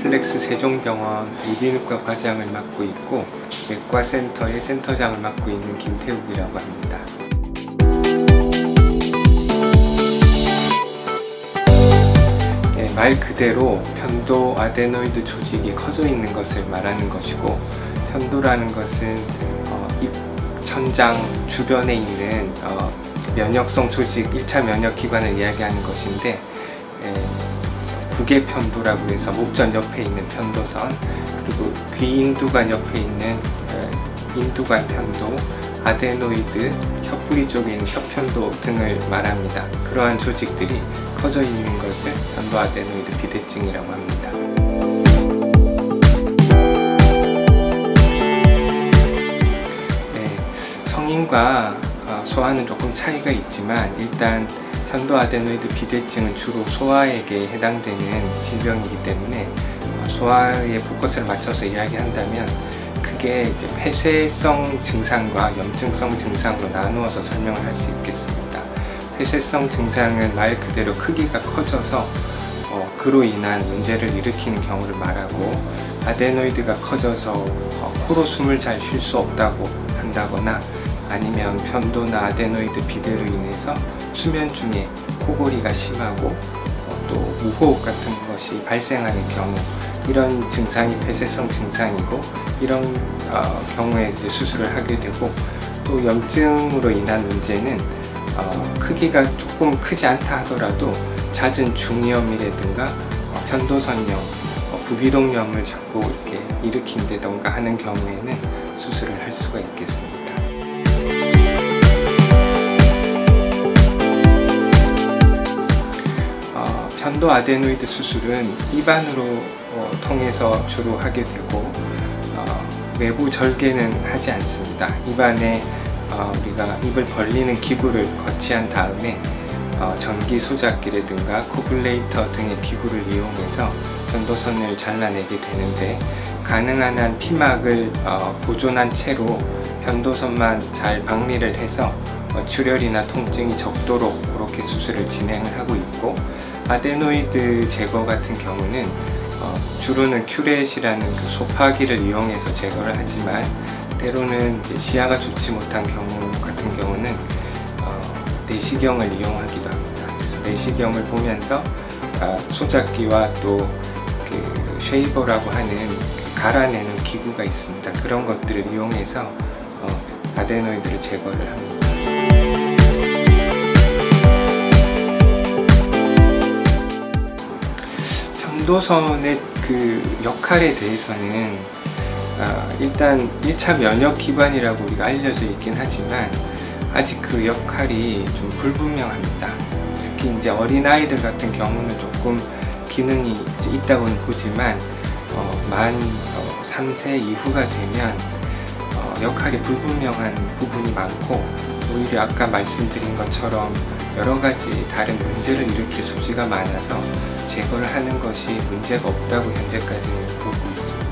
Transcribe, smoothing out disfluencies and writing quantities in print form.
컴플렉스 세종병원 이비인후과 과장을 맡고 있고 외과센터의 센터장을 맡고 있는 김태욱이라고 합니다. 네, 말 그대로 편도 아데노이드 조직이 커져 있는 것을 말하는 것이고, 편도라는 것은 입천장 주변에 있는 면역성 조직, 1차 면역기관을 이야기하는 것인데, 구개편도라고 해서 목전 옆에 있는 편도선, 그리고 귀인두관 옆에 있는 인두관 편도, 아데노이드, 혀뿌리 쪽에 있는 혀편도 등을 말합니다. 그러한 조직들이 커져 있는 것을 편도 아데노이드 비대증이라고 합니다. 네, 성인과 소아는 조금 차이가 있지만, 일단 편도 아데노이드 비대증은 주로 소아에게 해당되는 질병이기 때문에 소아의 포커스를 맞춰서 이야기한다면 크게 이제 폐쇄성 증상과 염증성 증상으로 나누어서 설명을 할 수 있겠습니다. 폐쇄성 증상은 말 그대로 크기가 커져서 그로 인한 문제를 일으키는 경우를 말하고, 아데노이드가 커져서 코로 숨을 잘 쉴 수 없다고 한다거나, 아니면 편도나 아데노이드 비대로 인해서 수면 중에 코골이가 심하고 또 무호흡 같은 것이 발생하는 경우, 이런 증상이 폐쇄성 증상이고, 이런 경우에 이제 수술을 하게 되고, 또 염증으로 인한 문제는 크기가 조금 크지 않다 하더라도 잦은 중이염이라든가 편도선염, 부비동염을 자꾸 이렇게 일으킨다던가 하는 경우에는 수술을 할 수가 있겠습니다. 편도 아데노이드 수술은 입안으로 통해서 주로 하게 되고, 외부 절개는 하지 않습니다. 입안에 우리가 입을 벌리는 기구를 거치한 다음에 전기 소작기라든가 코블레이터 등의 기구를 이용해서 편도선을 잘라내게 되는데, 가능한 한 피막을 보존한 채로 편도선만 잘 박리를 해서 출혈이나 통증이 적도록 그렇게 수술을 진행을 하고 있고, 아데노이드 제거 같은 경우는 주로는 큐렛이라는 그 소파기를 이용해서 제거를 하지만, 때로는 이제 시야가 좋지 못한 경우 같은 경우는 내시경을 이용하기도 합니다. 그래서 내시경을 보면서 소작기와 또 그 쉐이버라고 하는 갈아내는 기구가 있습니다. 그런 것들을 이용해서 아데노이드를 제거를 합니다. 편도선의 그 역할에 대해서는 일단 1차 면역기관이라고 우리가 알려져 있긴 하지만 아직 그 역할이 좀 불분명합니다. 특히 이제 어린아이들 같은 경우는 조금 기능이 이제 있다고는 보지만 만 3세 이후가 되면 역할이 불분명한 부분이 많고, 오히려 아까 말씀드린 것처럼 여러 가지 다른 문제를 일으킬 소지가 많아서 제거를 하는 것이 문제가 없다고 현재까지는 보고 있습니다.